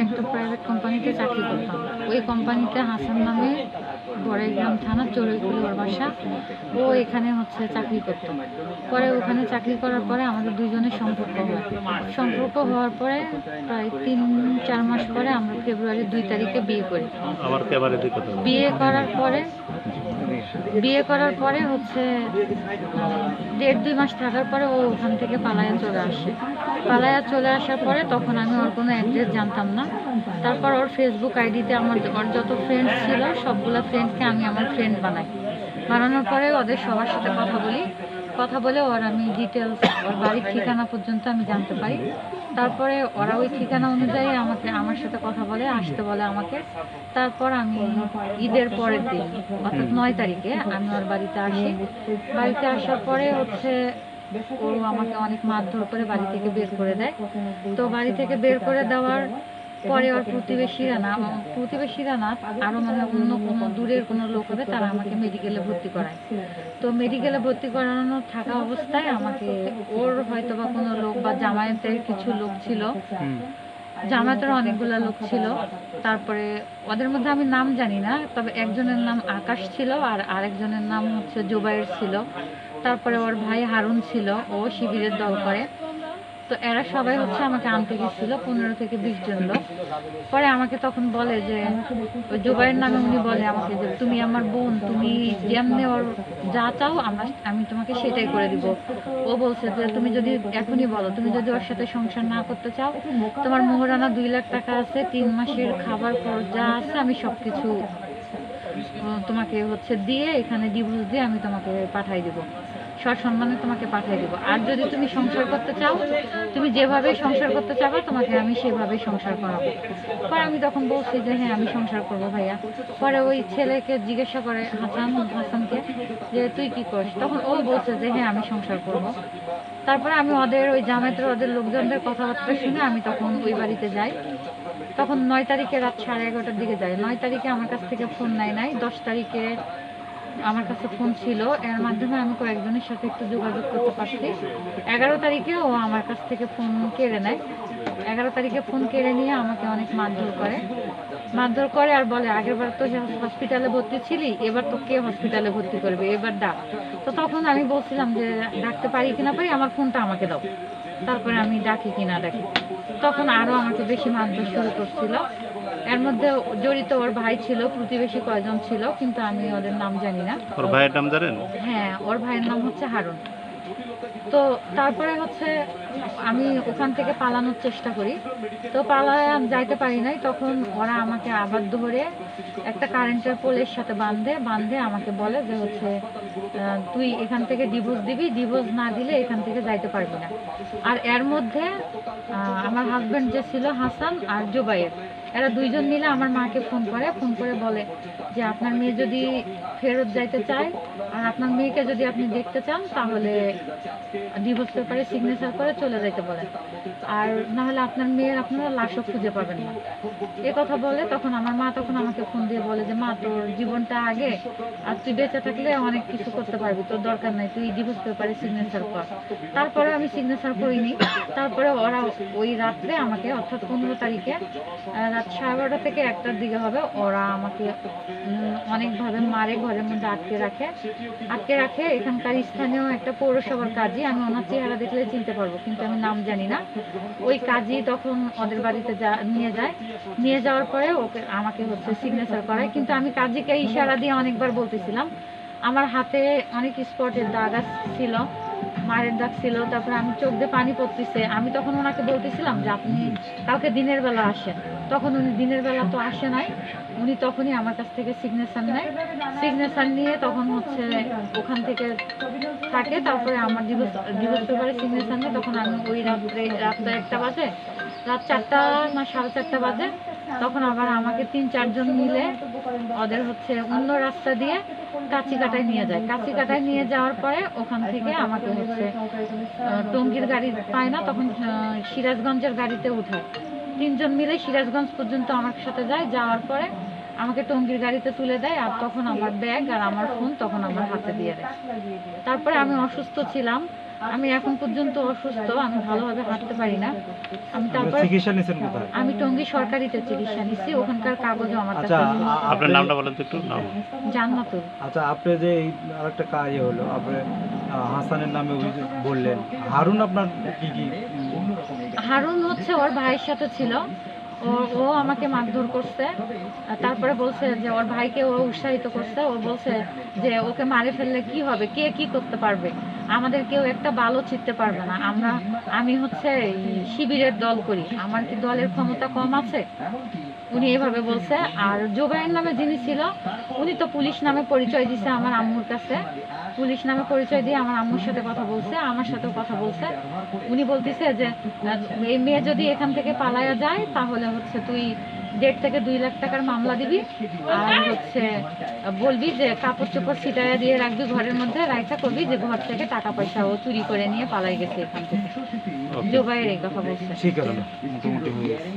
একটা প্রাইভেট কোম্পানিতে চাকরি করতাম। ওই কোম্পানিতে হাসান নামে বড়াইগ্রাম থানা চড়ুইকুলি ওর বাসা। ও এখানে হচ্ছে চাকরি করতো। পরে ওখানে চাকরি করার পরে আমাদের দুইজনের সম্পর্ক হয়। সম্পর্ক হওয়ার পরে প্রায় 3-4 মাস পরে আমরা ফেব্রুয়ারির 2 তারিখে বিয়ে করি। বিয়ে করার পরে হচ্ছে 1.5-2 মাস থাকার পরে ও ওখান থেকে পালায়া চলে আসার পরে তখন আমি ওর কোনো অ্যাড্রেস জানতাম না। তারপর ওর ফেসবুক আইডিতে ওর যত ফ্রেন্ডস ছিল সবগুলো ফ্রেন্ডকে আমি আমার ফ্রেন্ড বানানোর পরে ওদের সবার সাথে কথা বলে ওর আমি ডিটেলস ওর বাড়ির ঠিকানা পর্যন্ত আমি জানতে পারি। তারপরে ওরা ওই ঠিকানা অনুযায়ী আমার সাথে কথা বলে, আসতে বলে আমাকে। তারপর আমি ঈদের পরের দিন অর্থাৎ 9 তারিখে আমি ওর বাড়িতে আসি। বাড়িতে আসার পরে হচ্ছে ও আমাকে অনেক মারধর করে বাড়ি থেকে বের করে দেয়। তো বাড়ি থেকে বের করে দেওয়ার পরে ওর প্রতিবেশীরা না আরও মানে অন্য কোনো দূরের কোনো লোক হবে, তারা আমাকে মেডিকেলে ভর্তি করায়। তো মেডিকেলে ভর্তি করানো থাকা অবস্থায় আমাকে ওর হয়তো বা কোনো লোক বা জামায়াতের কিছু লোক ছিল, জামায়াতের অনেকগুলো লোক ছিল। তারপরে ওদের মধ্যে আমি নাম জানি না, তবে একজনের নাম আকাশ ছিল আর আরেকজনের নাম হচ্ছে জুবাইর ছিল। তারপরে ওর ভাই হারুন ছিল, ও শিবিরের দল করে। তো এরা সবাই হচ্ছে আমাকে আনতে গেছিল, 15 থেকে 20 জন লোক। পরে আমাকে তখন বলে যে ওই জুবাইয়ের নামে উনি বলে আমাকে যে তুমি আমার বোন, তুমি যেমনি ওর যা চাও আমি তোমাকে সেটাই করে দিব। ও বলছে যে তুমি যদি এখনই বলো, তুমি যদি ওর সাথে সংসার না করতে চাও, তোমার মোহরানা 2 লাখ টাকা আছে, 3 মাসের খাবার খরচ যা আছে আমি সব কিছু তোমাকে হচ্ছে দিয়ে এখানে ডিভোর্স দিয়ে আমি তোমাকে পাঠাই দেবো, সসম্মানে তোমাকে পাঠিয়ে দেবো। আর যদি তুমি সংসার করতে চাও, তুমি যেভাবে সংসার করতে চাবা তোমাকে আমি সেভাবেই সংসার করাবো। পরে আমি তখন বলছি যে হ্যাঁ আমি সংসার করবো ভাইয়া। পরে ওই ছেলেকে জিজ্ঞাসা করে হাসানকে যে তুই কি করিস, তখন ও বলছে যে হ্যাঁ আমি সংসার করবো। তারপরে আমি ওই ওদের লোকজনদের কথাবার্তা শুনে আমি তখন ওই বাড়িতে যাই। তখন 9 তারিখে রাত 11:30টার দিকে যাই। 9 তারিখে আমার কাছ থেকে ফোন নাই। 10 তারিখে আমার কাছে ফোন ছিল, এর মাধ্যমে আমি কয়েকজনের সাথে একটু যোগাযোগ করতে পারছি। 11 তারিখে ও আমার কাছ থেকে ফোন কেড়ে নেয়। 11 তারিখে ফোন কেড়ে নিয়ে আমাকে অনেক মারধর করে আর বলে আগেরবার তো হসপিটালে ভর্তি ছিলি, এবার তো কে হসপিটালে ভর্তি করবে, এবার ডাক। তো তখন আমি বলছিলাম যে ডাকতে পারি কিনা পারি, আমার ফোনটা আমাকে দাও, তারপরে আমি ডাকি কিনা ডাকি। তখন আরও আমাকে বেশি মারধর শুরু করছিল। এর মধ্যে জড়িত ওর ভাই ছিল, প্রতিবেশী কয়জন ছিল, কিন্তু আমি ওদের নাম জানি না। ওর ভাইয়ের নাম জানেন? হ্যাঁ, ওর ভাইয়ের নাম হচ্ছে হারুন। তো তারপরে হচ্ছে আমি ওখান থেকে পালানোর চেষ্টা করি, তো পালায় যাইতে পারি নাই। তখন ওরা আমাকে আবার ধরে একটা কারেন্টের পোলের সাথে বাঁধে আমাকে বলে যে হচ্ছে তুই এখান থেকে ডিভোর্স দিবি, ডিভোর্স না দিলে এখান থেকে যাইতে পারবি না। আর এর মধ্যে আমার হাজব্যান্ড যে ছিল হাসান আর জুবাইর, এরা দুইজন মিলে আমার মাকে ফোন করে বলে যে আপনার মেয়ে যদি ফেরত যাইতে চায় আর আপনার মেয়েকে যদি আপনি দেখতে চান তাহলে ডিভোর্স পেপারে সিগনেচার করে চলে যাইতে বলেন, আর না হলে আপনার মেয়ের আপনারা লাশও খুঁজে পাবেন না। এ কথা বলে তখন আমার মা আমাকে ফোন দিয়ে বলে যে মা তোর জীবনটা আগে, আর তুই বেঁচে থাকলে অনেক কিছু করতে পারবি, তোর দরকার নাই, তুই ডিভোর্স পেপারে সিগনেচার কর। তারপরে আমি সিগনেচার করিনি। তারপরে ওরা ওই রাত্রে আমাকে অর্থাৎ 15 তারিখে রাত 12:30 থেকে 1টার দিকে হবে, ওরা আমাকে অনেকভাবে মারে, ঘরের মধ্যে আটকে রাখে। এখানকার স্থানীয় একটা পৌরসভার কাজী, আমি ওনার চেহারা দেখলে চিনতে পারবো, কিন্তু আমি নাম জানি না। ওই কাজী তখন ওদের বাড়িতে নিয়ে যাওয়ার পরে আমাকে হচ্ছে সিগনেচার করায়, কিন্তু আমি কাজীকে ইশারা দিয়ে অনেকবার বলতেছিলাম। আমার হাতে অনেক স্পটের দাগ ছিল, মারের দাগ ছিল, তারপরে আমি চোখ দিয়ে পানি পড়তেছে। আমি তখন ওনাকে বলতেছিলাম যে আপনি কালকে দিনের বেলা আসেন। তখন উনি দিনের বেলা তো আসে নাই, উনি তখনই আমার কাছ থেকে সিগনেচার নিয়ে তখন হচ্ছে ওখান থেকে থাকে। তারপরে আমার ডিভোর্স পেপারে সিগনেচার নেয়। তখন আমি ওই রাত 1টা বাজে, রাত 4টা না 4:30 বাজে, তখন আবার আমাকে 3-4 জন মিলে ওদের হচ্ছে অন্য রাস্তা দিয়ে কাঁচিকাটায় নিয়ে যায়। কাঁচিকাটায় নিয়ে যাওয়ার পরে ওখান থেকে আমাকে হচ্ছে টঙ্গীর গাড়ি পায় না, তখন সিরাজগঞ্জের গাড়িতে উঠায়। 3 জন মিলে সিরাজগঞ্জ পর্যন্ত আমার সাথে যায়। যাওয়ার পরে আমাকে টঙ্গীর গাড়িতে তুলে দেয়, আর তখন আমার ব্যাগ আর আমার ফোন তখন আমার হাতে দিয়ে দেয়। তারপরে আমি অসুস্থ ছিলাম, আমি এখন পর্যন্ত অসুস্থ, আমি ভালোভাবে হাঁটতে পারি না। আমি আপনি তারপর চিকিৎসা নিয়েছেন কোথায়? আমি টঙ্গী সরকারিতে চিকিৎসা নিচ্ছি, ওখানকার কাগজও আমার কাছে আচ্ছা আছে। আপনার নামটা বলেন তো একটু নাম। জান্নাতুল। আচ্ছা, আপনি যে এই আরেকটা কাজ হলো, আপনি হাসানের নামে অভিযোগ বললেন, হারুন আপনার কি কি? হারুন হচ্ছে ওর ভাইয়ের সাথে ছিল, ও আমাকে মারধর করছে। আর তারপরে বলছে যে ওর ভাইকে ও উৎসাহিত করছে, ও বলছে যে ওকে মারে ফেললে কি হবে, কে কি করতে পারবে, আমাদের কেউ একটা বালও ছিটতে পারবে না। আমি হচ্ছে এই শিবিরের দল করি, আমার কি দলের ক্ষমতা কম আছে? উনি এভাবে বলছে। আর জোবাইর নামে যিনি ছিল, উনি তো পুলিশ নামে পরিচয় দিছে আমার আম্মুর কাছে, পুলিশ নামে পরিচয় দিয়ে আমার আম্মুর সাথে কথা বলছে, আমার সাথেও কথা বলছে। উনি বলতেছে যে এই মেয়ে যদি এখান থেকে পালায়া যায় তাহলে হচ্ছে তুই 1.5 থেকে 2 লাখ টাকার মামলা দিবি, আর হচ্ছে বলবি যে কাপড় চোপড় ছিটাইয়া দিয়ে রাখবি ঘরের মধ্যে, রাইখা করবি যে ঘর থেকে টাকা পয়সা ও চুরি করে নিয়ে পালাই গেছে এখান থেকে। জোবাইর এই কথা বলছে। ঠিক আছে, মোটামুটি হয়ে গেছে।